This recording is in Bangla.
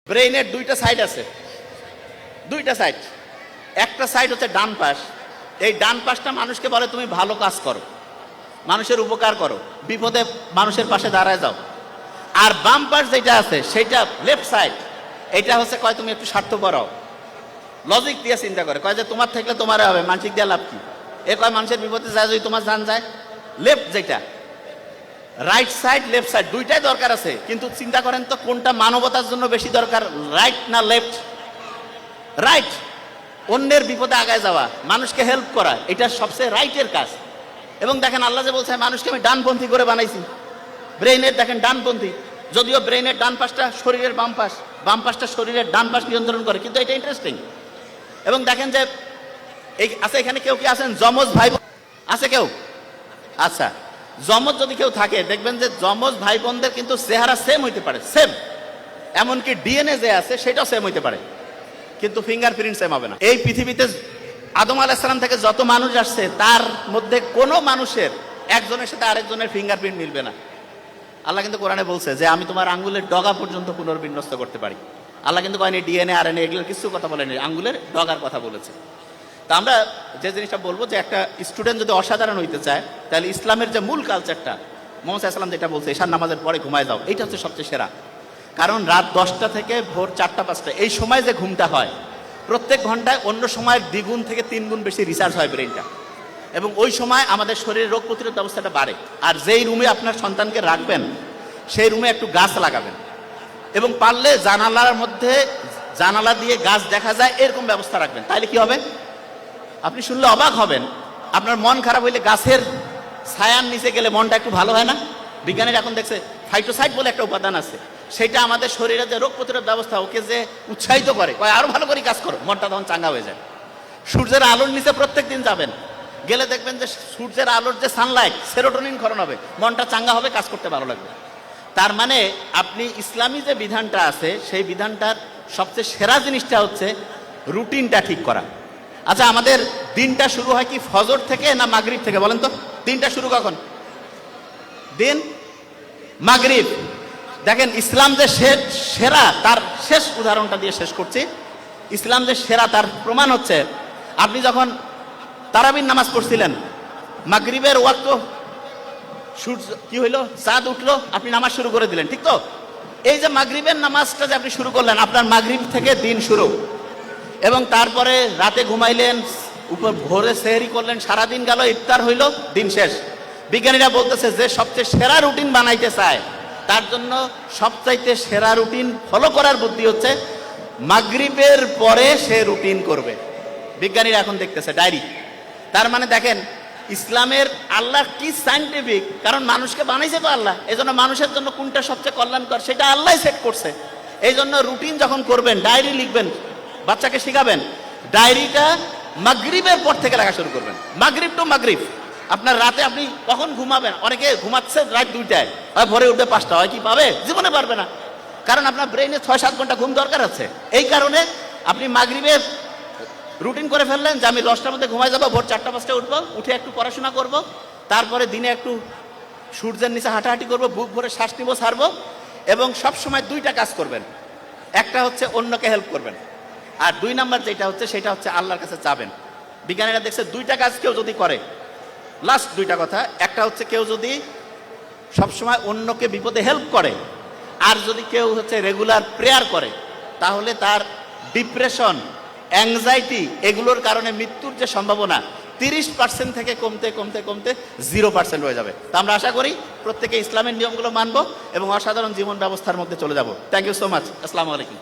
ব্রেইনের দুইটা সাইড আছে, দুইটা সাইড। একটা সাইড হচ্ছে ডান পাশ। এই ডান পাশটা মানুষকে বলে তুমি ভালো কাজ করো, মানুষের উপকার করো, বিপদে মানুষের পাশে দাঁড়ায় যাও। আর বাম পাশ যেটা আছে সেটা লেফট সাইড, এটা হচ্ছে কয় তুমি একটু স্বার্থপর হও, লজিক দিয়ে চিন্তা করে, কয় যে তোমার থাকলে তোমার হবে, মানসিক দিয়ে লাভ কি, এ কয় মানুষের বিপদে যায় যদি তোমার জান যায়। লেফট যেটা, রাইট সাইড লেফট সাইড দুইটাই দরকার আছে, কিন্তু চিন্তা করেন তো কোনটা মানবতার জন্য বেশি দরকার, রাইট না লেফট? রাইট। অন্যের বিপদে আগায় যাওয়া, মানুষকে হেল্প করা, এটা সবচেয়ে রাইটের কাজ। এবং দেখেন আল্লাহ যে বলছে মানুষকে আমি ডানপন্থী করে বানাইছি, ব্রেইনের দেখেন ডানপন্থী, যদিও ব্রেইনের ডান পাশটা শরীরের বাম পাশ, বাম পাশটা শরীরের ডান পাশ নিয়ন্ত্রণ করে, কিন্তু এটা ইন্টারেস্টিং। এবং দেখেন যে এই আছে এখানে কেউ কি আছেন যমজ ভাই আছে কেউ? আচ্ছা, যমজ যদি কেউ থাকে দেখবেন যে যমজ ভাই বোনদের কিন্তু চেহারা সেম হইতে পারে, সেম, এমনকি ডিএনএ যে আছে সেটাও সেম হইতে পারে, কিন্তু ফিঙ্গারপ্রিন্ট সেম হবে না। এই পৃথিবীতে আদম আলাইহিস সালাম থেকে যত মানুষ আসছে তার মধ্যে কোনো মানুষের একজনের সাথে আরেকজনের ফিঙ্গারপ্রিন্ট মিলবে না। আল্লাহ কিন্তু কোরআনে বলছে যে আমি তোমার আঙ্গুলের ডগা পর্যন্ত পুনর্বিন্যস্ত করতে পারি। আল্লাহ কিন্তু কয়নি ডিএনএ আরএনএ এগুলোর কিছু কথা বলেনি, আঙ্গুলের ডগার কথা বলেছে। তা আমরা যে জিনিসটা বলবো যে একটা স্টুডেন্ট যদি অসাধারণ হইতে চায় তাহলে ইসলামের যে মূল কালচারটা, মুহাম্মদ সাল্লাল্লাহু আলাইহি ওয়াসাল্লাম যেটা বলছে ঈশার নামাজের পরে ঘুমায় যাও, এইটা হচ্ছে সবচেয়ে সেরা। কারণ রাত 10টা থেকে ভোর 4টা-5টা এই সময় যে ঘুমটা হয়, প্রত্যেক ঘন্টায় অন্য সময়ের দ্বিগুণ থেকে 3 গুণ বেশি রিচার্জ হয় ব্রেনটা, এবং ওই সময় আমাদের শরীরের রোগ প্রতিরোধ ব্যবস্থাটা বাড়ে। আর যেই রুমে আপনার সন্তানকে রাখবেন সেই রুমে একটু গাছ লাগাবেন, এবং পারলে জানালার মধ্যে জানালা দিয়ে গাছ দেখা যায় এরকম ব্যবস্থা রাখবেন। তাইলে কি হবে আপনি শুনলে অবাক হবেন, আপনার মন খারাপ হইলে গাছের ছায়ার নিচে গেলে মনটা একটু ভালো হয় না? বিজ্ঞানীরা এখন দেখছে ফাইটোসাইট বলে একটা উপাদান আছে, সেটা আমাদের শরীরের যে রোগ প্রতিরোধ ব্যবস্থা ওকে যে উৎসাহিত করে, কয় আরো ভালো করে কাজ করো, মনটা তখন চাঙ্গা হয়ে যায়। সূর্যের আলোর নিচে প্রত্যেক দিন যাবেন, গেলে দেখবেন যে সূর্যের আলোর যে সানলাইট, সেরোটোনিন ক্ষরণ হবে, মনটা চাঙ্গা হবে, কাজ করতে ভালো লাগবে। তার মানে আপনি ইসলামী যে বিধানটা আছে সেই বিধানটার সবচেয়ে সেরা জিনিসটা হচ্ছে রুটিনটা ঠিক করা। আচ্ছা, আমাদের দিনটা শুরু হয় কি ফজর থেকে না মাগরিব থেকে বলেন তো? দিনটা শুরু কখন? দিন মাগরিব। দেখেন ইসলাম যে সেরা তার শেষ উদাহরণটা দিয়ে শেষ করছি। ইসলাম যে সেরা তার প্রমাণ হচ্ছে আপনি যখন তারাবির নামাজ পড়ছিলেন, মাগরিবের ওয়াক্ত সূর্য কি হইলো, চাঁদ উঠলো, আপনি নামাজ শুরু করে দিলেন, ঠিক তো? এই যে মাগরিবের নামাজটা যে আপনি শুরু করলেন, আপনার মাগরিব থেকে দিন শুরু, এবং তারপরে রাতে ঘুমাইলেন, উপর ভোরে সেহরি করলেন, সারাদিন গেল, ইফতার হইল, দিন শেষ। বিজ্ঞানীরা বলতেছে যে সবচেয়ে সেরা রুটিন বানাইতে চায় তার জন্য সবচাইতে সেরা রুটিন ফলো করার বুদ্ধি হচ্ছে মাগরিবের পরে সে রুটিন করবে। বিজ্ঞানীরা এখন দেখতেছে ডায়েরি। তার মানে দেখেন ইসলামের আল্লাহ কি সায়েন্টিফিক, কারণ মানুষকে বানাইছে তো আল্লাহ, এই জন্য মানুষের জন্য কোনটা সবচেয়ে কল্যাণকর সেটা আল্লাহ সেট করছে। এই জন্য রুটিন যখন করবেন, ডায়েরি লিখবেন, বাচ্চাকে শিখাবেন, ডায়েরিটা মাগরিবের পর থেকে লেখা শুরু করবেন, মাগরিব টু মাগরিব। আপনার রাতে আপনি কখন ঘুমাবেন, অনেকে ঘুমাচ্ছে রাত 2টায়, হয় ভোরে উঠবে 5টা, হয় কি পাবে? জীবনে পারবে না, কারণ আপনার ব্রেইনে 6-7 ঘন্টা ঘুম দরকার আছে। এই কারণে আপনি মাগরিবের রুটিন করে ফেললেন যে আমি 10টার মধ্যে ঘুমাই যাবো, ভোর 4টা-5টায় উঠবো, উঠে একটু পড়াশোনা করব, তারপরে দিনে একটু সূর্যের নিচে হাঁটাহাঁটি করবো, বুক ভরে শ্বাস নিবো, ছাড়বো, এবং সব সময় 2টা কাজ করবেন। একটা হচ্ছে অন্যকে হেল্প করবেন, আর 2 নাম্বার যেটা হচ্ছে সেটা হচ্ছে আল্লাহর কাছে চাবেন। বিজ্ঞানীরা দেখছে 2টা কাজ কেউ যদি করে, লাস্ট 2টা কথা, একটা হচ্ছে কেউ যদি সবসময় অন্যকে বিপদে হেল্প করে, আর যদি কেউ হচ্ছে রেগুলার প্রেয়ার করে, তাহলে তার ডিপ্রেশন, অ্যাংজাইটি এগুলোর কারণে মৃত্যুর যে সম্ভাবনা 30% থেকে কমতে কমতে কমতে 0% হয়ে যাবে। তা আমরা আশা করি প্রত্যেকে ইসলামের নিয়মগুলো মানবো এবং অসাধারণ জীবন ব্যবস্থার মধ্যে চলে যাব। Thank you so much. আসসালামু আলাইকুম।